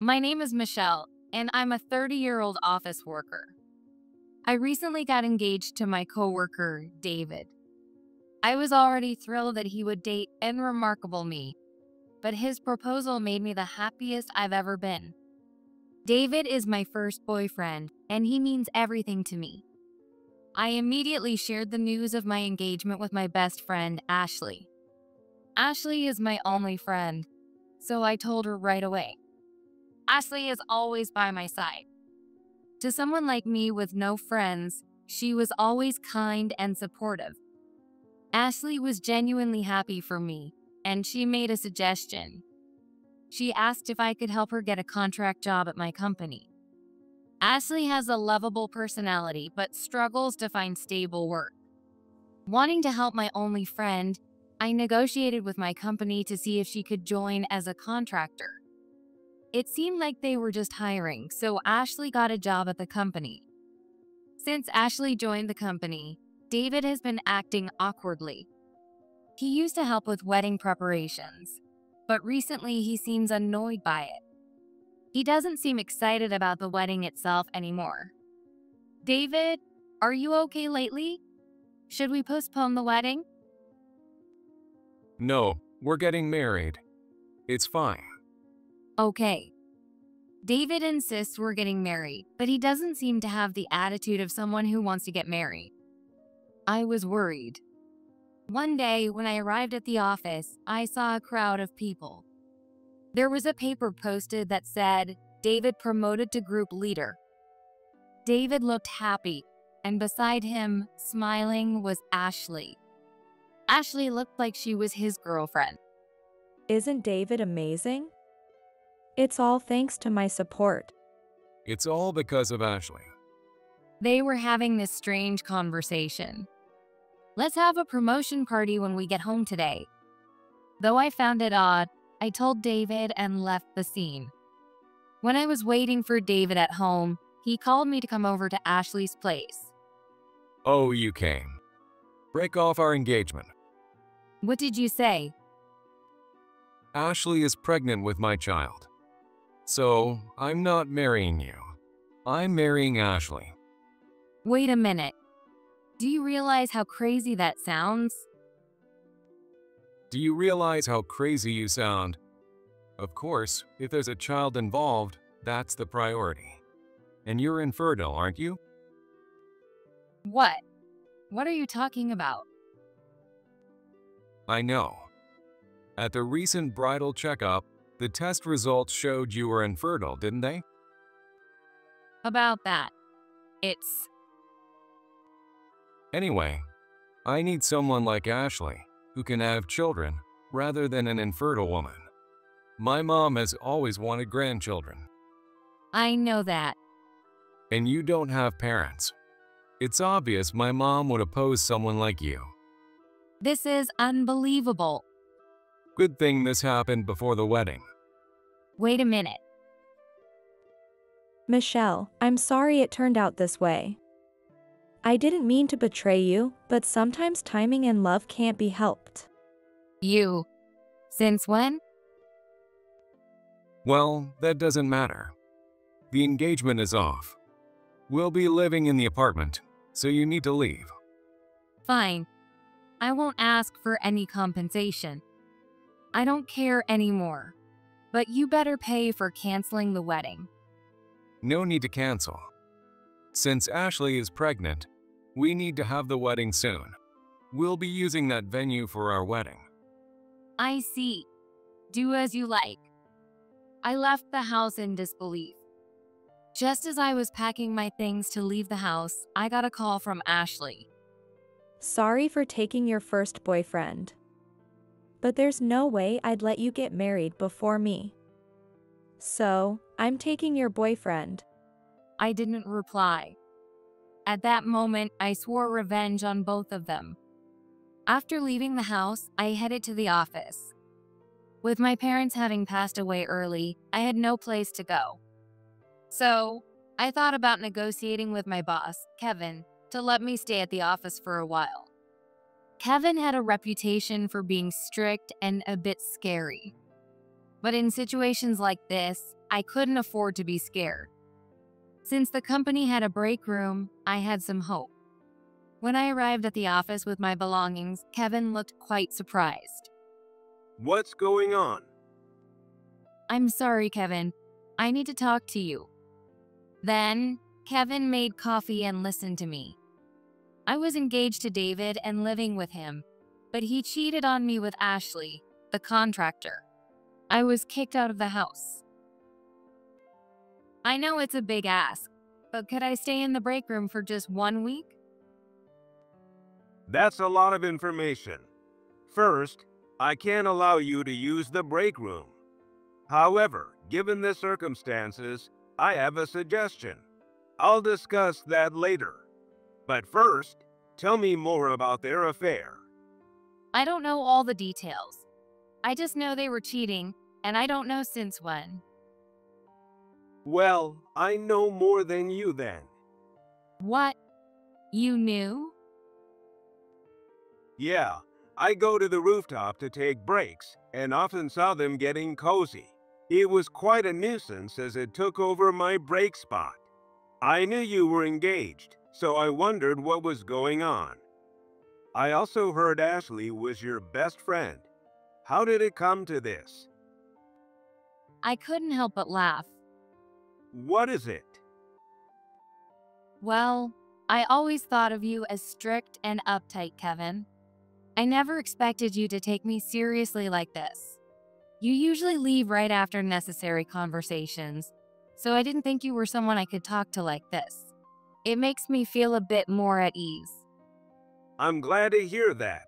My name is Michelle, and I'm a 30-year-old office worker. I recently got engaged to my coworker, David. I was already thrilled that he would date and remarkable me, but his proposal made me the happiest I've ever been. David is my first boyfriend, and he means everything to me. I immediately shared the news of my engagement with my best friend, Ashley. Ashley is my only friend, so I told her right away. Ashley is always by my side. To someone like me with no friends, she was always kind and supportive. Ashley was genuinely happy for me, and she made a suggestion. She asked if I could help her get a contract job at my company. Ashley has a lovable personality but struggles to find stable work. Wanting to help my only friend, I negotiated with my company to see if she could join as a contractor. It seemed like they were just hiring, so Ashley got a job at the company. Since Ashley joined the company, David has been acting awkwardly. He used to help with wedding preparations, but recently he seems annoyed by it. He doesn't seem excited about the wedding itself anymore. David, are you okay lately? Should we postpone the wedding? No, we're getting married. It's fine. Okay. David insists we're getting married, but he doesn't seem to have the attitude of someone who wants to get married. I was worried. One day, when I arrived at the office, I saw a crowd of people. There was a paper posted that said, David promoted to group leader. David looked happy, and beside him, smiling, was Ashley. Ashley looked like she was his girlfriend. Isn't David amazing? It's all thanks to my support. It's all because of Ashley. They were having this strange conversation. Let's have a promotion party when we get home today. Though I found it odd, I told David and left the scene. When I was waiting for David at home, he called me to come over to Ashley's place. Oh, you came. Break off our engagement. What did you say? Ashley is pregnant with my child. So, I'm not marrying you. I'm marrying Ashley. Wait a minute. Do you realize how crazy that sounds? Do you realize how crazy you sound? Of course, if there's a child involved, that's the priority. And you're infertile, aren't you? What? What are you talking about? I know. At the recent bridal checkup, the test results showed you were infertile, didn't they? About that. It's... Anyway, I need someone like Ashley who can have children rather than an infertile woman. My mom has always wanted grandchildren. I know that. And you don't have parents. It's obvious my mom would oppose someone like you. This is unbelievable. Good thing this happened before the wedding. Wait a minute. Michelle, I'm sorry it turned out this way. I didn't mean to betray you, but sometimes timing and love can't be helped. You. Since when? Well, that doesn't matter. The engagement is off. We'll be living in the apartment, so you need to leave. Fine. I won't ask for any compensation. I don't care anymore. But you better pay for canceling the wedding. No need to cancel. Since Ashley is pregnant, we need to have the wedding soon. We'll be using that venue for our wedding. I see. Do as you like. I left the house in disbelief. Just as I was packing my things to leave the house, I got a call from Ashley. Sorry for taking your first boyfriend. But there's no way I'd let you get married before me. So, I'm taking your boyfriend. I didn't reply. At that moment, I swore revenge on both of them. After leaving the house, I headed to the office. With my parents having passed away early, I had no place to go. So, I thought about negotiating with my boss, Kevin, to let me stay at the office for a while. Kevin had a reputation for being strict and a bit scary. But in situations like this, I couldn't afford to be scared. Since the company had a break room, I had some hope. When I arrived at the office with my belongings, Kevin looked quite surprised. What's going on? I'm sorry, Kevin. I need to talk to you. Then, Kevin made coffee and listened to me. I was engaged to David and living with him, but he cheated on me with Ashley, the contractor. I was kicked out of the house. I know it's a big ask, but could I stay in the break room for just 1 week? That's a lot of information. First, I can't allow you to use the break room. However, given the circumstances, I have a suggestion. I'll discuss that later. But first, tell me more about their affair. I don't know all the details. I just know they were cheating, and I don't know since when. Well, I know more than you then. What? You knew? Yeah, I go to the rooftop to take breaks and often saw them getting cozy. It was quite a nuisance as it took over my break spot. I knew you were engaged, so I wondered what was going on. I also heard Ashley was your best friend. How did it come to this? I couldn't help but laugh. What is it? Well, I always thought of you as strict and uptight, Kevin. I never expected you to take me seriously like this. You usually leave right after necessary conversations, so I didn't think you were someone I could talk to like this. It makes me feel a bit more at ease. I'm glad to hear that.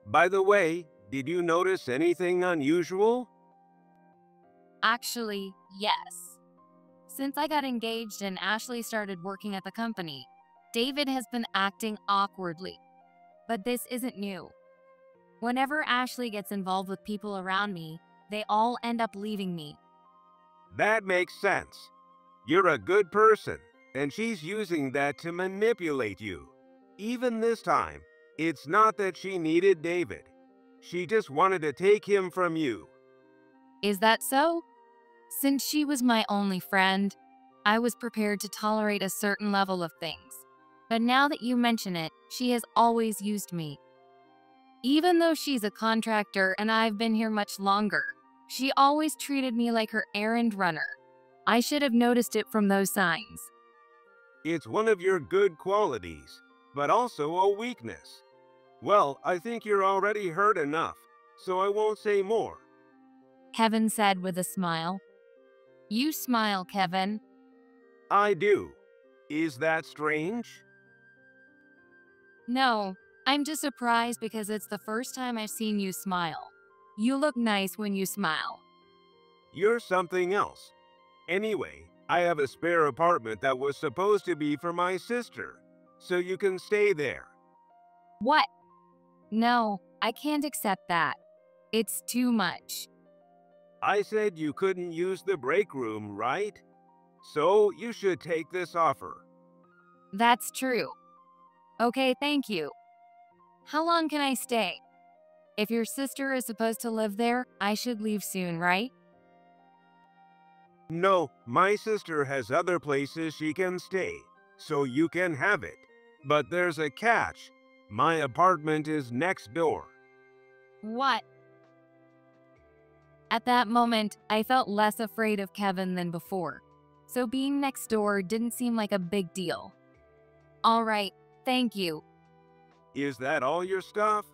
By the way, did you notice anything unusual? Actually, yes. Since I got engaged and Ashley started working at the company, David has been acting awkwardly. But this isn't new. Whenever Ashley gets involved with people around me, they all end up leaving me. That makes sense. You're a good person, and she's using that to manipulate you. Even this time, it's not that she needed David. She just wanted to take him from you. Is that so? Since she was my only friend, I was prepared to tolerate a certain level of things. But now that you mention it, she has always used me. Even though she's a contractor and I've been here much longer, she always treated me like her errand runner. I should have noticed it from those signs. It's one of your good qualities, but also a weakness. Well, I think you're already hurt enough, so I won't say more. Kevin said with a smile. You smile, Kevin. I do. Is that strange? No, I'm just surprised because it's the first time I've seen you smile. You look nice when you smile. You're something else. Anyway, I have a spare apartment that was supposed to be for my sister, so you can stay there. What? No, I can't accept that. It's too much. I said you couldn't use the break room, right? So you should take this offer. That's true. Okay, thank you. How long can I stay? If your sister is supposed to live there, I should leave soon, right? No, my sister has other places she can stay, so you can have it. But there's a catch. My apartment is next door. What? At that moment, I felt less afraid of Kevin than before, so being next door didn't seem like a big deal. All right, thank you. Is that all your stuff?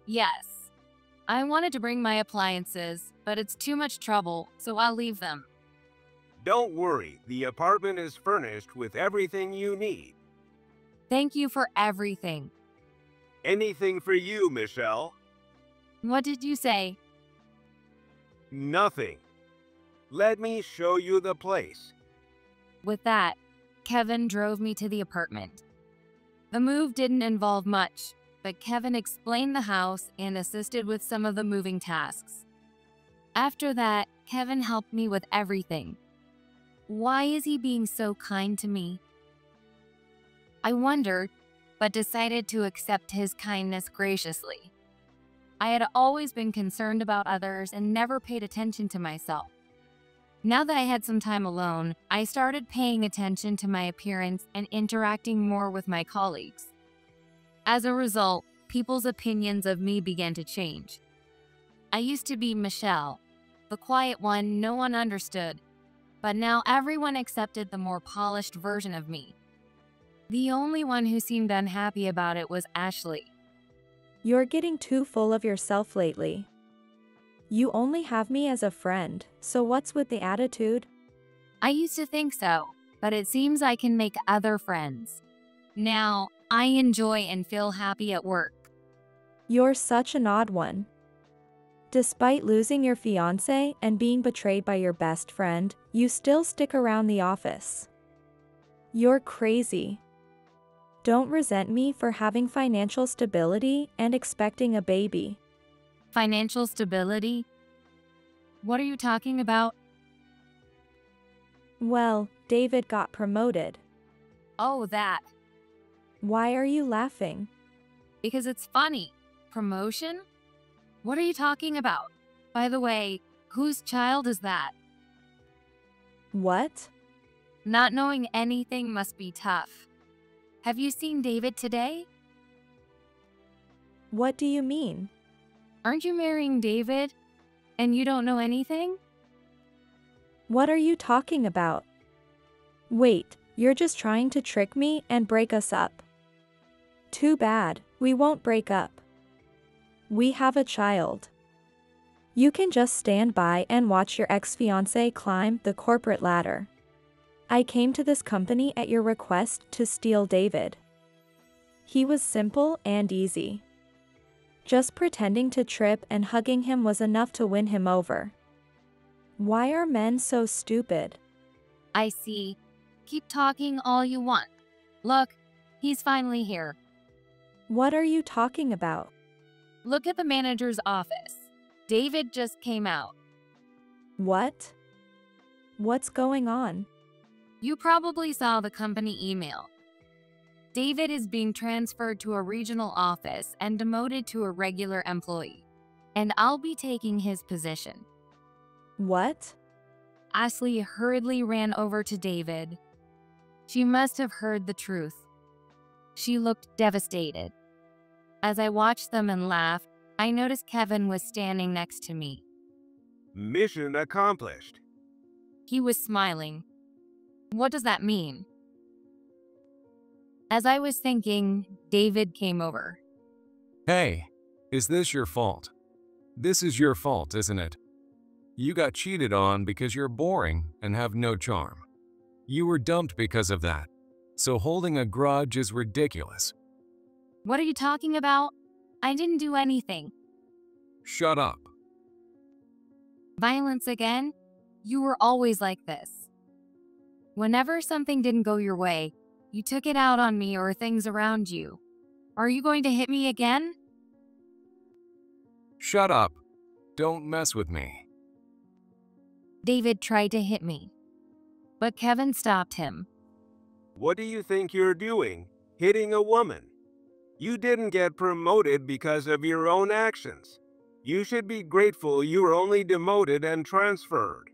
Yes. I wanted to bring my appliances, but it's too much trouble, so I'll leave them. Don't worry, the apartment is furnished with everything you need. Thank you for everything. Anything for you, Michelle? What did you say? Nothing. Let me show you the place. With that, Kevin drove me to the apartment. The move didn't involve much, but Kevin explained the house and assisted with some of the moving tasks. After that, Kevin helped me with everything. Why is he being so kind to me? I wondered, but decided to accept his kindness graciously. I had always been concerned about others and never paid attention to myself. Now that I had some time alone, I started paying attention to my appearance and interacting more with my colleagues. As a result, people's opinions of me began to change. I used to be Michelle, the quiet one no one understood, but now everyone accepted the more polished version of me. The only one who seemed unhappy about it was Ashley. You're getting too full of yourself lately. You only have me as a friend, so what's with the attitude? I used to think so, but it seems I can make other friends. Now, I enjoy and feel happy at work. You're such an odd one. Despite losing your fiancé and being betrayed by your best friend, you still stick around the office. You're crazy. Don't resent me for having financial stability and expecting a baby. Financial stability? What are you talking about? Well, David got promoted. Oh, that. Why are you laughing? Because it's funny. Promotion? What are you talking about? By the way, whose child is that? What? Not knowing anything must be tough. Have you seen David today? What do you mean? Aren't you marrying David? And you don't know anything? What are you talking about? Wait, you're just trying to trick me and break us up. Too bad, we won't break up. We have a child. You can just stand by and watch your ex-fiancé climb the corporate ladder. I came to this company at your request to steal David. He was simple and easy. Just pretending to trip and hugging him was enough to win him over. Why are men so stupid? I see. Keep talking all you want. Look, he's finally here. What are you talking about? Look at the manager's office. David just came out. What? What's going on? You probably saw the company email. David is being transferred to a regional office and demoted to a regular employee. And I'll be taking his position. What? Ashley hurriedly ran over to David. She must have heard the truth. She looked devastated. As I watched them and laughed, I noticed Kevin was standing next to me. Mission accomplished. He was smiling. What does that mean? As I was thinking, David came over. Hey, is this your fault? This is your fault, isn't it? You got cheated on because you're boring and have no charm. You were dumped because of that. So holding a grudge is ridiculous. What are you talking about? I didn't do anything. Shut up. Violence again? You were always like this. Whenever something didn't go your way, you took it out on me or things around you. Are you going to hit me again? Shut up. Don't mess with me. David tried to hit me, but Kevin stopped him. What do you think you're doing, hitting a woman? You didn't get promoted because of your own actions. You should be grateful you were only demoted and transferred.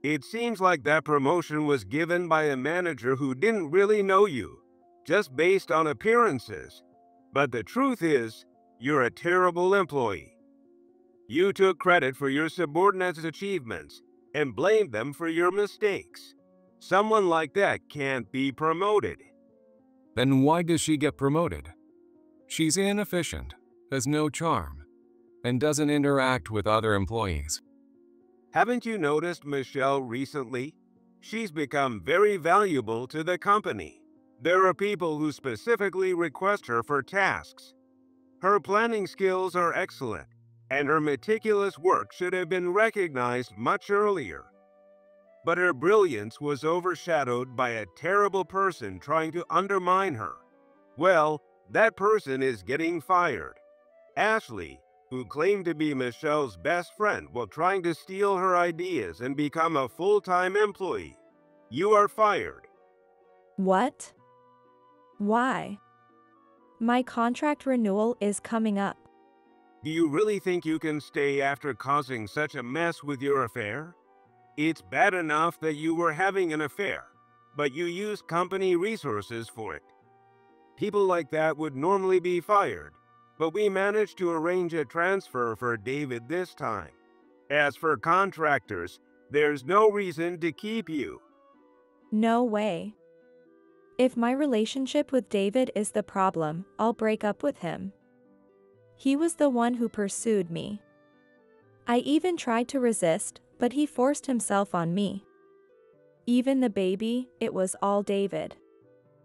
It seems like that promotion was given by a manager who didn't really know you, just based on appearances. But the truth is, you're a terrible employee. You took credit for your subordinates' achievements and blamed them for your mistakes. Someone like that can't be promoted. Then why does she get promoted? She's inefficient, has no charm, and doesn't interact with other employees. Haven't you noticed Michelle recently? She's become very valuable to the company. There are people who specifically request her for tasks. Her planning skills are excellent, and her meticulous work should have been recognized much earlier. But her brilliance was overshadowed by a terrible person trying to undermine her. Well, that person is getting fired. Ashley, who claimed to be Michelle's best friend while trying to steal her ideas and become a full-time employee. You are fired. What? Why? My contract renewal is coming up. Do you really think you can stay after causing such a mess with your affair? It's bad enough that you were having an affair, but you used company resources for it. People like that would normally be fired, but we managed to arrange a transfer for David this time. As for contractors, there's no reason to keep you. No way. If my relationship with David is the problem, I'll break up with him. He was the one who pursued me. I even tried to resist, but he forced himself on me. Even the baby, it was all David.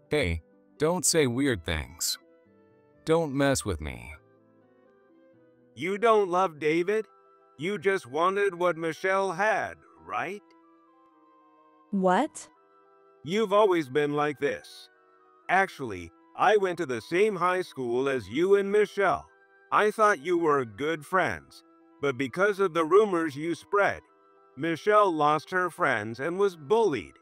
Hey, don't say weird things. Don't mess with me. You don't love David? You just wanted what Michelle had, right? What? You've always been like this. Actually, I went to the same high school as you and Michelle. I thought you were good friends, but because of the rumors you spread, Michelle lost her friends and was bullied.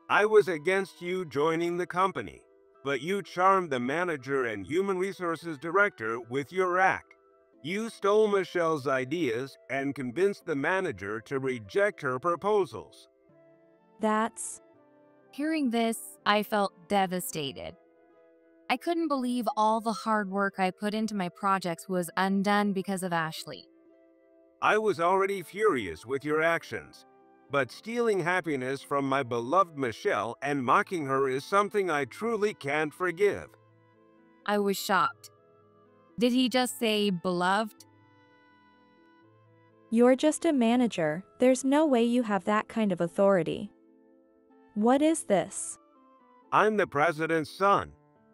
I was against you joining the company, but you charmed the manager and human resources director with your act. You stole Michelle's ideas and convinced the manager to reject her proposals. That's… Hearing this, I felt devastated. I couldn't believe all the hard work I put into my projects was undone because of Ashley. I was already furious with your actions, but stealing happiness from my beloved Michelle and mocking her is something I truly can't forgive. I was shocked. Did he just say beloved? You're just a manager, there's no way you have that kind of authority. What is this? I'm the president's son,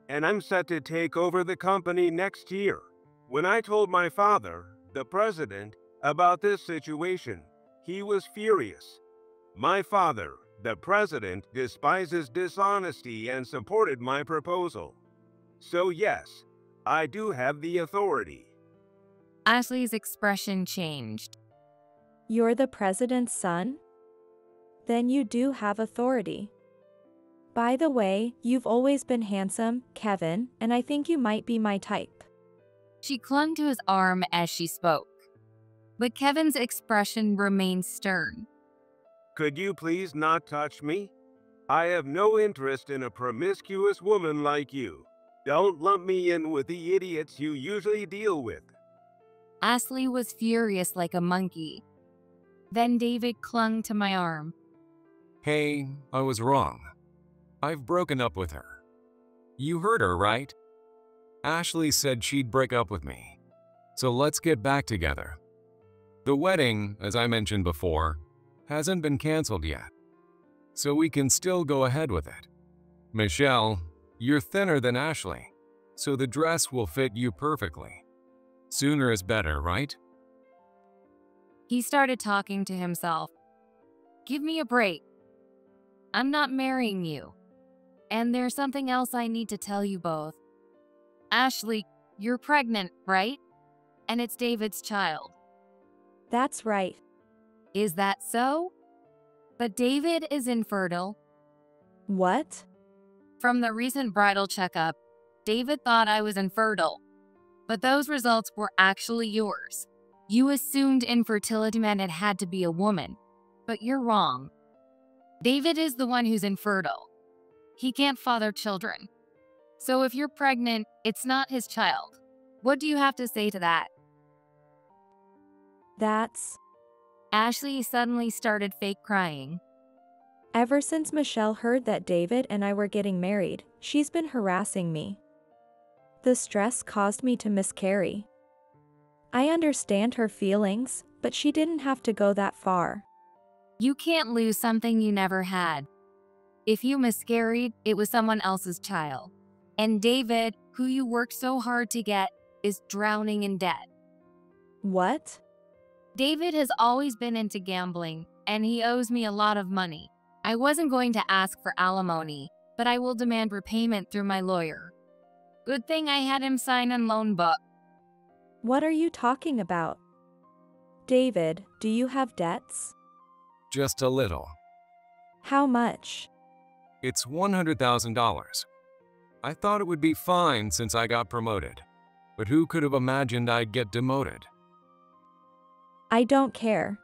and I'm set to take over the company next year. When I told my father, the president, about this situation, he was furious. My father, the president, despises dishonesty and supported my proposal. So yes, I do have the authority. Ashley's expression changed. You're the president's son? Then you do have authority. By the way, you've always been handsome, Kevin, and I think you might be my type. She clung to his arm as she spoke, but Kevin's expression remained stern. Could you please not touch me? I have no interest in a promiscuous woman like you. Don't lump me in with the idiots you usually deal with. Ashley was furious like a monkey. Then David clung to my arm. Hey, I was wrong. I've broken up with her. You heard her, right? Ashley said she'd break up with me. So let's get back together. The wedding, as I mentioned before, hasn't been canceled yet. So we can still go ahead with it. Michelle, you're thinner than Ashley, so the dress will fit you perfectly. Sooner is better, right? He started talking to himself. Give me a break. I'm not marrying you. And there's something else I need to tell you both. Ashley, you're pregnant, right? And it's David's child. That's right. Is that so? But David is infertile. What? From the recent bridal checkup, David thought I was infertile. But those results were actually yours. You assumed infertility meant it had to be a woman. But you're wrong. David is the one who's infertile. He can't father children. So if you're pregnant, it's not his child. What do you have to say to that? That's… Ashley suddenly started fake crying. Ever since Michelle heard that David and I were getting married, she's been harassing me. The stress caused me to miscarry. I understand her feelings, but she didn't have to go that far. You can't lose something you never had. If you miscarried, it was someone else's child. And David, who you worked so hard to get, is drowning in debt. What? David has always been into gambling, and he owes me a lot of money. I wasn't going to ask for alimony, but I will demand repayment through my lawyer. Good thing I had him sign a loan book. What are you talking about? David, do you have debts? Just a little. How much? It's $100,000. I thought it would be fine since I got promoted. but who could have imagined I'd get demoted? I don't care.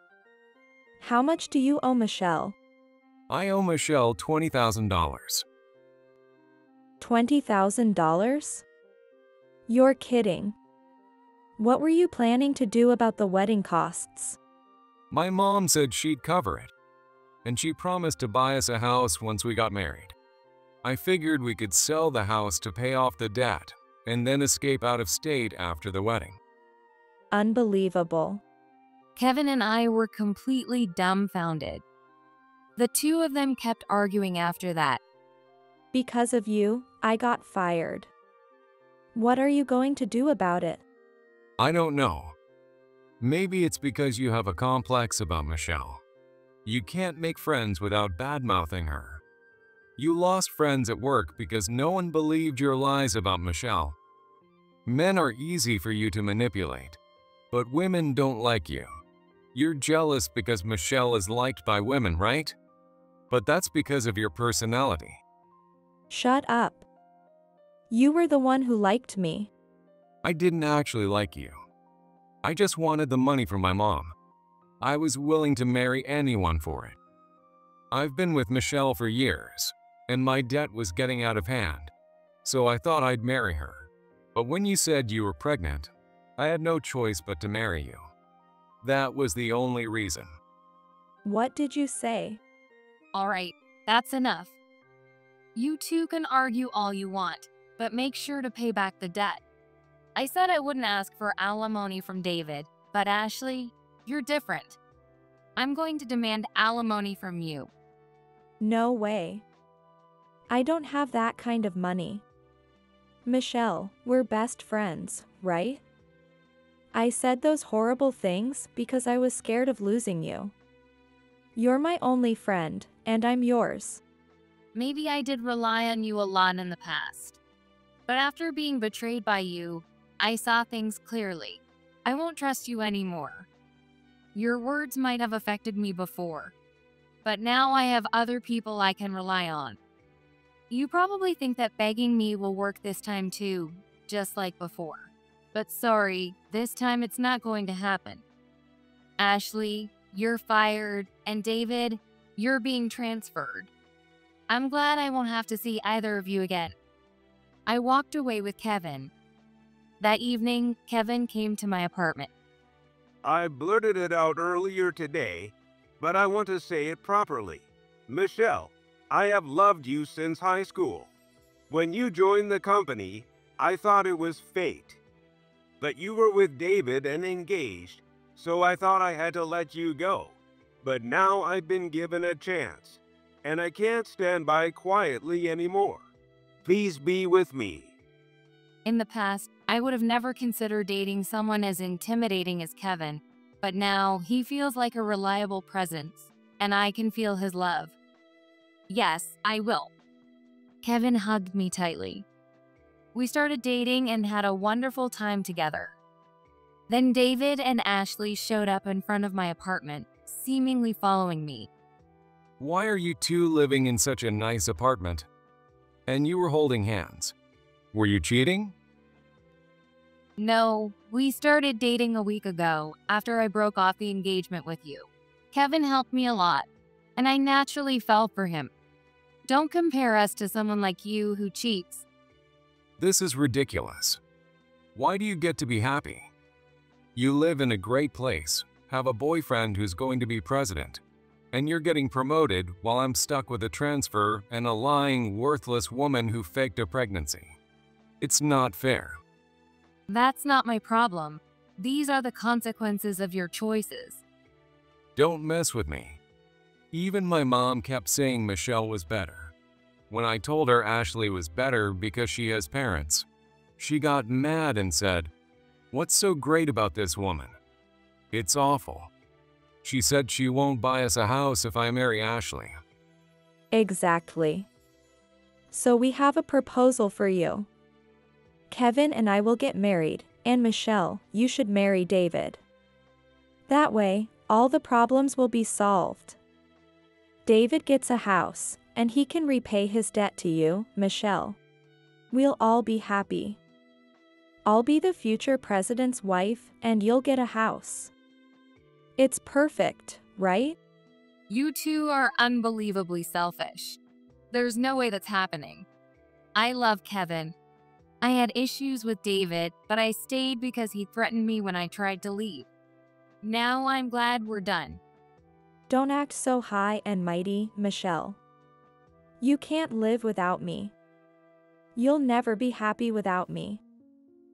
How much do you owe Michelle? I owe Michelle $20,000. $20,000? You're kidding. What were you planning to do about the wedding costs? My mom said she'd cover it, and she promised to buy us a house once we got married. I figured we could sell the house to pay off the debt and then escape out of state after the wedding. Unbelievable. Kevin and I were completely dumbfounded. The two of them kept arguing after that. Because of you, I got fired. What are you going to do about it? I don't know. Maybe it's because you have a complex about Michelle. You can't make friends without bad-mouthing her. You lost friends at work because no one believed your lies about Michelle. Men are easy for you to manipulate, but women don't like you. You're jealous because Michelle is liked by women, right? But that's because of your personality. Shut up. You were the one who liked me. I didn't actually like you. I just wanted the money from my mom. I was willing to marry anyone for it. I've been with Michelle for years, and my debt was getting out of hand, so I thought I'd marry her. But when you said you were pregnant, I had no choice but to marry you. That was the only reason. What did you say? All right, that's enough. You two can argue all you want, but make sure to pay back the debt. I said I wouldn't ask for alimony from David, but Ashley, you're different. I'm going to demand alimony from you. No way. I don't have that kind of money. Michelle, we're best friends, right? I said those horrible things because I was scared of losing you. You're my only friend, and I'm yours. Maybe I did rely on you a lot in the past. But after being betrayed by you, I saw things clearly. I won't trust you anymore. Your words might have affected me before, but now I have other people I can rely on. You probably think that begging me will work this time too, just like before. But sorry, this time it's not going to happen. Ashley, you're fired, and David, you're being transferred. I'm glad I won't have to see either of you again. I walked away with Kevin. That evening, Kevin came to my apartment. I blurted it out earlier today, but I want to say it properly. Michelle, I have loved you since high school. When you joined the company, I thought it was fate. But you were with David and engaged, so I thought I had to let you go. But now I've been given a chance, and I can't stand by quietly anymore. Please be with me. In the past, I would have never considered dating someone as intimidating as Kevin, but now he feels like a reliable presence, and I can feel his love. Yes, I will. Kevin hugged me tightly. We started dating and had a wonderful time together. Then David and Ashley showed up in front of my apartment, seemingly following me. Why are you two living in such a nice apartment? And you were holding hands. Were you cheating? No, we started dating a week ago after I broke off the engagement with you. Kevin helped me a lot, and I naturally fell for him. Don't compare us to someone like you who cheats. This is ridiculous. Why do you get to be happy? You live in a great place, have a boyfriend who's going to be president, and you're getting promoted while I'm stuck with a transfer and a lying, worthless woman who faked a pregnancy. It's not fair. That's not my problem. These are the consequences of your choices. Don't mess with me. Even my mom kept saying Michelle was better. When I told her Ashley was better because she has parents, she got mad and said, "What's so great about this woman? It's awful." She said she won't buy us a house if I marry Ashley. Exactly. So we have a proposal for you. Kevin and I will get married, and Michelle, you should marry David. That way, all the problems will be solved. David gets a house, and he can repay his debt to you, Michelle. We'll all be happy. I'll be the future president's wife and you'll get a house. It's perfect, right? You two are unbelievably selfish. There's no way that's happening. I love Kevin. I had issues with David, but I stayed because he threatened me when I tried to leave. Now I'm glad we're done. Don't act so high and mighty, Michelle. You can't live without me. You'll never be happy without me.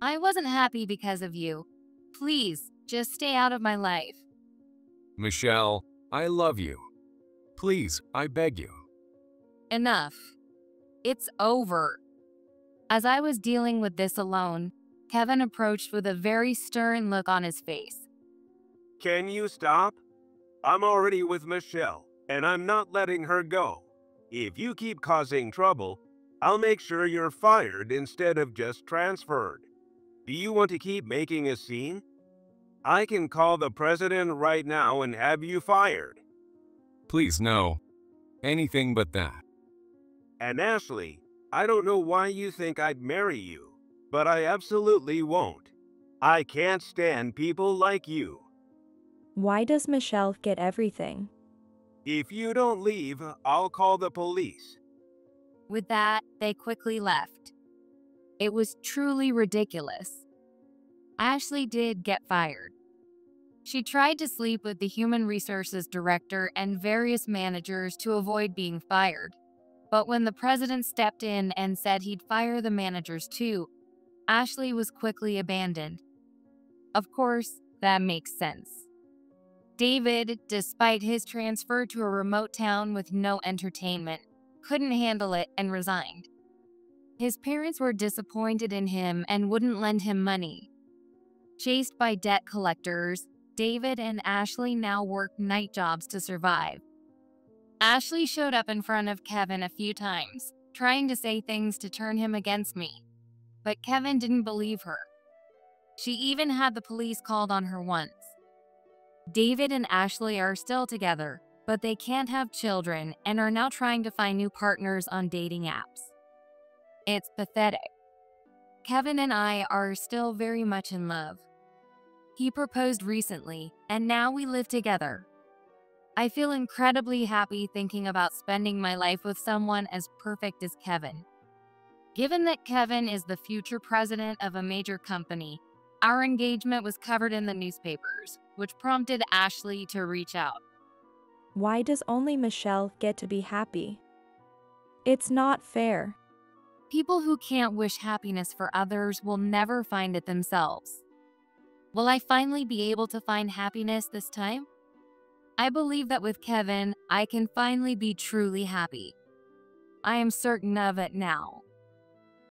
I wasn't happy because of you. Please, just stay out of my life. Michelle, I love you. Please, I beg you. Enough. It's over. As I was dealing with this alone, Kevin approached with a very stern look on his face. Can you stop? I'm already with Michelle, and I'm not letting her go. If you keep causing trouble, I'll make sure you're fired instead of just transferred. Do you want to keep making a scene? I can call the president right now and have you fired. Please, no. Anything but that. And Ashley, I don't know why you think I'd marry you, but I absolutely won't. I can't stand people like you. Why does Michelle get everything? If you don't leave, I'll call the police. With that, they quickly left. It was truly ridiculous. Ashley did get fired. She tried to sleep with the human resources director and various managers to avoid being fired. But when the president stepped in and said he'd fire the managers too, Ashley was quickly abandoned. Of course, that makes sense. David, despite his transfer to a remote town with no entertainment, couldn't handle it and resigned. His parents were disappointed in him and wouldn't lend him money. Chased by debt collectors, David and Ashley now work night jobs to survive. Ashley showed up in front of Kevin a few times, trying to say things to turn him against me. But Kevin didn't believe her. She even had the police called on her once. David and Ashley are still together, but they can't have children and are now trying to find new partners on dating apps. It's pathetic. Kevin and I are still very much in love. He proposed recently, and now we live together. I feel incredibly happy thinking about spending my life with someone as perfect as Kevin. Given that Kevin is the future president of a major company, our engagement was covered in the newspapers, which prompted Ashley to reach out. Why does only Michelle get to be happy? It's not fair. People who can't wish happiness for others will never find it themselves. Will I finally be able to find happiness this time? I believe that with Kevin, I can finally be truly happy. I am certain of it now.